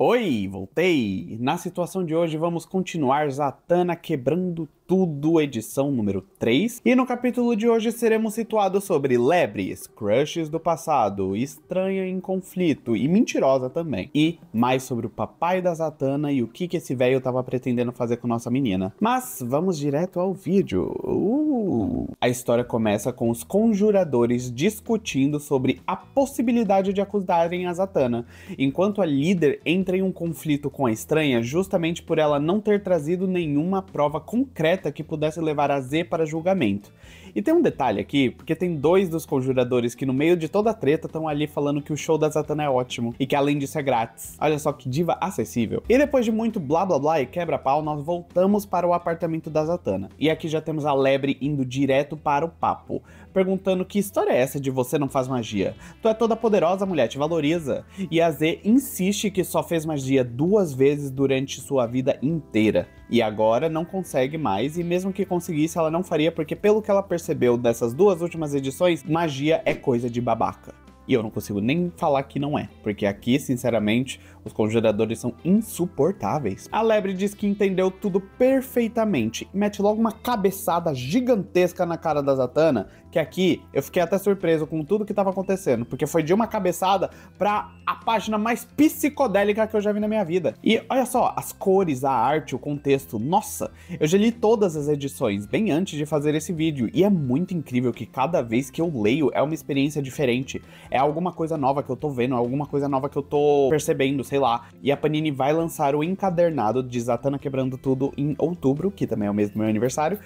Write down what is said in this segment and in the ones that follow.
Oi, voltei! Na situação de hoje vamos continuar Zatanna quebrando tudo, edição número 3. E no capítulo de hoje seremos situados sobre lebres, crushes do passado, estranha em conflito e mentirosa também. E mais sobre o papai da Zatanna e o que esse velho tava pretendendo fazer com nossa menina. Mas vamos direto ao vídeo. A história começa com os conjuradores discutindo sobre a possibilidade de acusarem a Zatanna, enquanto a líder entra em um conflito com a estranha justamente por ela não ter trazido nenhuma prova concreta que pudesse levar a Z para julgamento. E tem um detalhe aqui, porque tem dois dos conjuradores que no meio de toda a treta estão ali falando que o show da Zatanna é ótimo e que além disso é grátis. Olha só que diva acessível. E depois de muito blá blá blá e quebra-pau, nós voltamos para o apartamento da Zatanna. E aqui já temos a lebre indo direto para o papo, perguntando que história é essa de você não faz magia? Tu é toda poderosa, mulher, te valoriza. E a Z insiste que só fez magia 2 vezes durante sua vida inteira. E agora não consegue mais, e mesmo que conseguisse, ela não faria, porque pelo que ela percebeu dessas 2 últimas edições, magia é coisa de babaca. E eu não consigo nem falar que não é, porque aqui, sinceramente, os conjuradores são insuportáveis. A lebre diz que entendeu tudo perfeitamente e mete logo uma cabeçada gigantesca na cara da Zatanna, que aqui eu fiquei até surpreso com tudo que estava acontecendo, porque foi de uma cabeçada pra a página mais psicodélica que eu já vi na minha vida. E olha só, as cores, a arte, o contexto, nossa, eu já li todas as edições bem antes de fazer esse vídeo, e é muito incrível que cada vez que eu leio é uma experiência diferente. É alguma coisa nova que eu tô vendo, é alguma coisa nova que eu tô percebendo, sei lá. E a Panini vai lançar o encadernado de Zatanna quebrando tudo em outubro, que também é o mês do meu aniversário.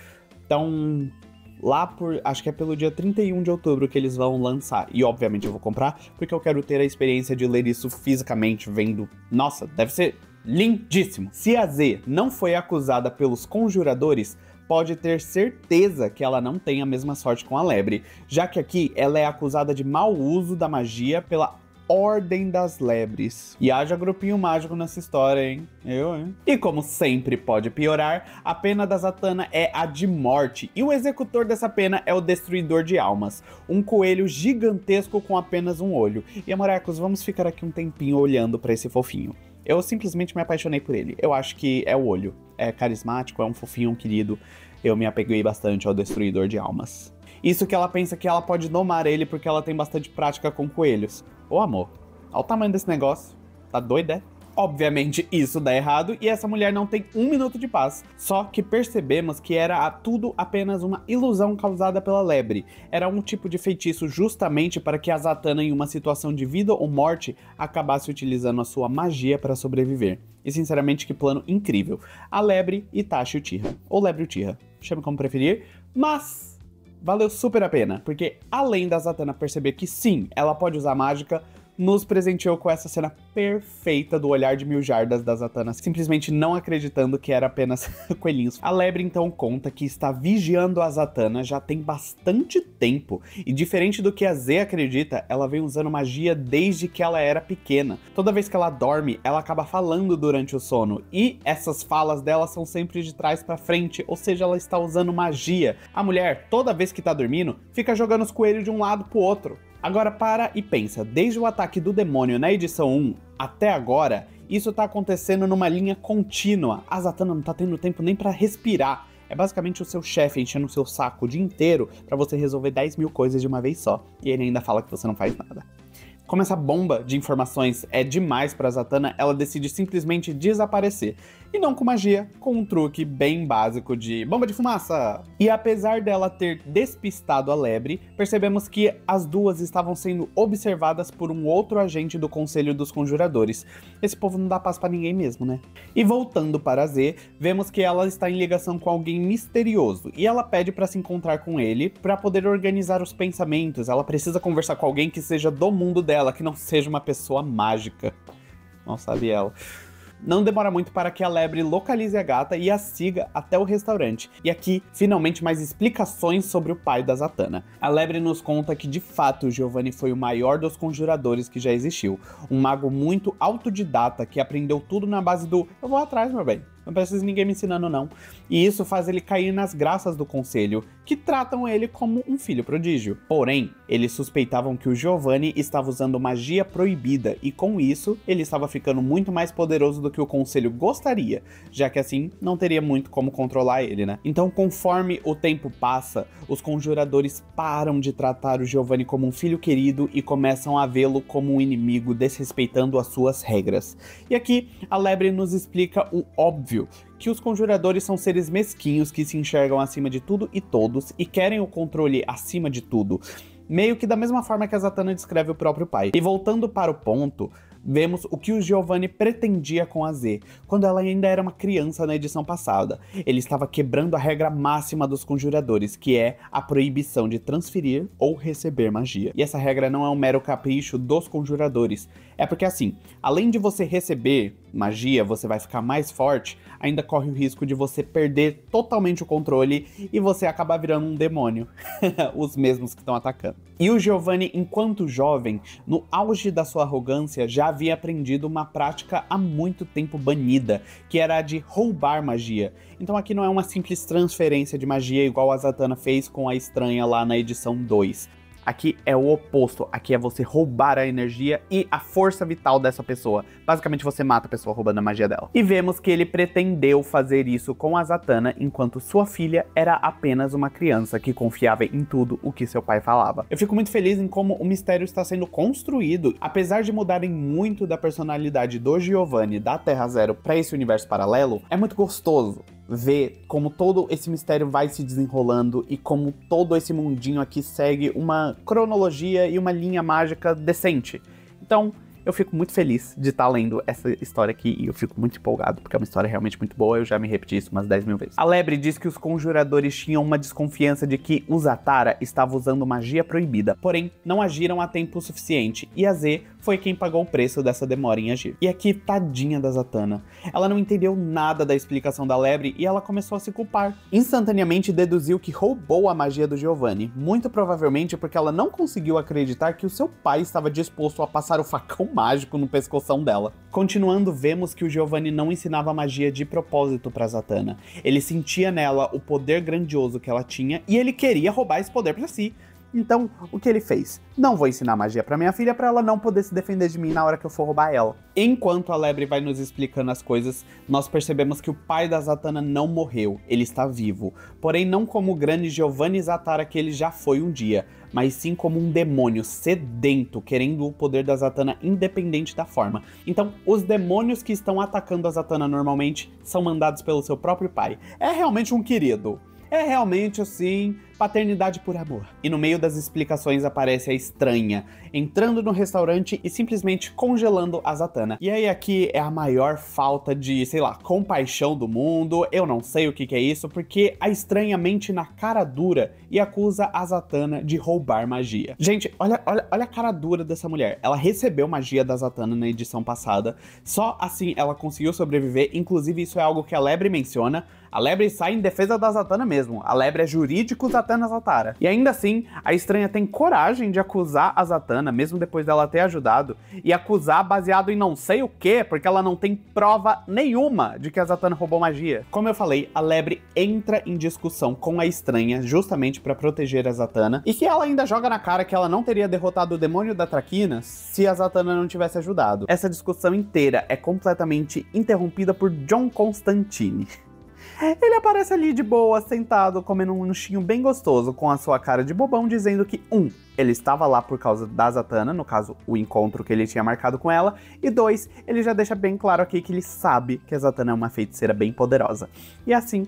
Então, lá por, acho que é pelo dia 31 de outubro que eles vão lançar. E obviamente eu vou comprar, porque eu quero ter a experiência de ler isso fisicamente, vendo. Nossa, deve ser lindíssimo. Se a Z não foi acusada pelos conjuradores, pode ter certeza que ela não tem a mesma sorte com a lebre, já que aqui ela é acusada de mau uso da magia pela Ordem das Lebres. E haja grupinho mágico nessa história, hein? hein? E como sempre pode piorar, a pena da Zatanna é a de morte, e o executor dessa pena é o Destruidor de Almas, um coelho gigantesco com apenas um olho. E amorecos, vamos ficar aqui um tempinho olhando pra esse fofinho. Eu simplesmente me apaixonei por ele. Eu acho que é o olho. É carismático, é um fofinho, um querido. Eu me apeguei bastante ao Destruidor de Almas. Isso que ela pensa que ela pode domar ele porque ela tem bastante prática com coelhos. Ô amor, olha o tamanho desse negócio. Tá doido, é? Obviamente isso dá errado e essa mulher não tem 1 minuto de paz. Só que percebemos que era tudo apenas uma ilusão causada pela lebre. Era um tipo de feitiço justamente para que a Zatanna, em uma situação de vida ou morte, acabasse utilizando a sua magia para sobreviver. E sinceramente que plano incrível. A lebre, Itachi Uchiha. Ou lebre Uchiha, chame como preferir. Mas valeu super a pena, porque além da Zatanna perceber que sim, ela pode usar mágica, nos presenteou com essa cena perfeita do olhar de 1000 jardas da Zatanna, simplesmente não acreditando que era apenas coelhinhos. A lebre então conta que está vigiando a Zatanna já tem bastante tempo, e diferente do que a Z acredita, ela vem usando magia desde que ela era pequena. Toda vez que ela dorme, ela acaba falando durante o sono, e essas falas dela são sempre de trás pra frente, ou seja, ela está usando magia. A mulher, toda vez que tá dormindo, fica jogando os coelhos de um lado pro outro. Agora para e pensa, desde o ataque do demônio na edição 1 até agora, isso tá acontecendo numa linha contínua. A Zatanna não tá tendo tempo nem pra respirar. É basicamente o seu chefe enchendo o seu saco o dia inteiro pra você resolver 10.000 coisas de uma vez só. E ele ainda fala que você não faz nada. Como essa bomba de informações é demais pra Zatanna, ela decide simplesmente desaparecer. E não com magia, com um truque bem básico de bomba de fumaça. E apesar dela ter despistado a lebre, percebemos que as duas estavam sendo observadas por um outro agente do Conselho dos Conjuradores. Esse povo não dá paz pra ninguém mesmo, né? E voltando para Z, vemos que ela está em ligação com alguém misterioso. E ela pede pra se encontrar com ele, pra poder organizar os pensamentos. Ela precisa conversar com alguém que seja do mundo dela, que não seja uma pessoa mágica. Não sabe ela. Não demora muito para que a lebre localize a gata e a siga até o restaurante. E aqui, finalmente, mais explicações sobre o pai da Zatanna. A lebre nos conta que, de fato, Giovanni foi o maior dos conjuradores que já existiu. Um mago muito autodidata que aprendeu tudo na base do "eu vou atrás, meu bem". não precisa de ninguém me ensinando não. E isso faz ele cair nas graças do conselho, que tratam ele como um filho prodígio. Porém, eles suspeitavam que o Giovanni estava usando magia proibida e com isso ele estava ficando muito mais poderoso do que o conselho gostaria, já que assim não teria muito como controlar ele, né? Então, conforme o tempo passa, os conjuradores param de tratar o Giovanni como um filho querido e começam a vê-lo como um inimigo, desrespeitando as suas regras. E aqui a Lebre nos explica o óbvio, que os conjuradores são seres mesquinhos que se enxergam acima de tudo e todos e querem o controle acima de tudo, meio que da mesma forma que a Zatanna descreve o próprio pai. E voltando para o ponto, vemos o que o Giovanni pretendia com a Z, quando ela ainda era uma criança na edição passada. Ele estava quebrando a regra máxima dos conjuradores, que é a proibição de transferir ou receber magia. E essa regra não é um mero capricho dos conjuradores, é porque assim, além de você receber magia, você vai ficar mais forte, ainda corre o risco de você perder totalmente o controle e você acabar virando um demônio. Os mesmos que estão atacando. E o Giovanni, enquanto jovem, no auge da sua arrogância, já havia aprendido uma prática há muito tempo banida, que era a de roubar magia. Então aqui não é uma simples transferência de magia igual a Zatanna fez com a estranha lá na edição 2. Aqui é o oposto, aqui é você roubar a energia e a força vital dessa pessoa. Basicamente você mata a pessoa roubando a magia dela. E vemos que ele pretendeu fazer isso com a Zatanna, enquanto sua filha era apenas uma criança que confiava em tudo o que seu pai falava. Eu fico muito feliz em como o mistério está sendo construído, apesar de mudarem muito da personalidade do Giovanni da Terra Zero para esse universo paralelo, é muito gostoso ver como todo esse mistério vai se desenrolando e como todo esse mundinho aqui segue uma cronologia e uma linha mágica decente. Então, eu fico muito feliz de estar lendo essa história aqui e eu fico muito empolgado, porque é uma história realmente muito boa, eu já me repeti isso umas 10 mil vezes. A Lebre diz que os conjuradores tinham uma desconfiança de que o Zatara estava usando magia proibida, porém não agiram a tempo suficiente, e a Z foi quem pagou o preço dessa demora em agir. E aqui, tadinha da Zatanna. Ela não entendeu nada da explicação da Lebre e ela começou a se culpar. Instantaneamente deduziu que roubou a magia do Giovanni, muito provavelmente porque ela não conseguiu acreditar que o seu pai estava disposto a passar o facão mágico no pescoção dela. Continuando, vemos que o Giovanni não ensinava magia de propósito para Zatanna. Ele sentia nela o poder grandioso que ela tinha e ele queria roubar esse poder para si. Então, o que ele fez? Não vou ensinar magia pra minha filha pra ela não poder se defender de mim na hora que eu for roubar ela. Enquanto a Lebre vai nos explicando as coisas, nós percebemos que o pai da Zatanna não morreu, ele está vivo. Porém, não como o grande Giovanni Zatara que ele já foi um dia, mas sim como um demônio sedento, querendo o poder da Zatanna independente da forma. Então, os demônios que estão atacando a Zatanna normalmente são mandados pelo seu próprio pai. É realmente um querido. É realmente, assim, paternidade por amor. E no meio das explicações aparece a estranha, entrando no restaurante e simplesmente congelando a Zatanna. E aí aqui é a maior falta de, sei lá, compaixão do mundo, eu não sei o que é isso, porque a estranha mente na cara dura e acusa a Zatanna de roubar magia. Gente, olha a cara dura dessa mulher. Ela recebeu magia da Zatanna na edição passada, só assim ela conseguiu sobreviver, inclusive isso é algo que a Lebre menciona. A Lebre sai em defesa da Zatanna mesmo. A Lebre é jurídico Zatanna Zatara. E ainda assim, a estranha tem coragem de acusar a Zatanna, mesmo depois dela ter ajudado, e acusar baseado em não sei o que, porque ela não tem prova nenhuma de que a Zatanna roubou magia. Como eu falei, a Lebre entra em discussão com a estranha justamente para proteger a Zatanna, e que ela ainda joga na cara que ela não teria derrotado o demônio da Traquina se a Zatanna não tivesse ajudado. Essa discussão inteira é completamente interrompida por John Constantine. Ele aparece ali de boa, sentado, comendo um lanchinho bem gostoso, com a sua cara de bobão, dizendo que, ele estava lá por causa da Zatanna, no caso, o encontro que ele tinha marcado com ela, e 2, ele já deixa bem claro aqui que ele sabe que a Zatanna é uma feiticeira bem poderosa. E assim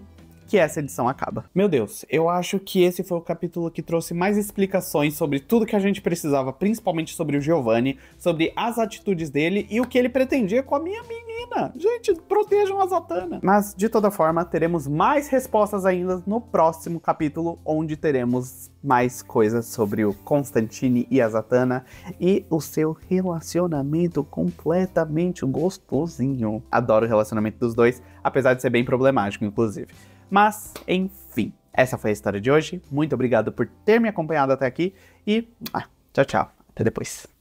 que essa edição acaba. Meu Deus, eu acho que esse foi o capítulo que trouxe mais explicações sobre tudo que a gente precisava, principalmente sobre o Giovanni, sobre as atitudes dele e o que ele pretendia com a minha menina. Gente, protejam a Zatanna. Mas, de toda forma, teremos mais respostas ainda no próximo capítulo, onde teremos mais coisas sobre o Constantine e a Zatanna e o seu relacionamento completamente gostosinho. Adoro o relacionamento dos dois, apesar de ser bem problemático, inclusive. Mas, enfim, essa foi a história de hoje. Muito obrigado por ter me acompanhado até aqui e tchau, tchau. Até depois.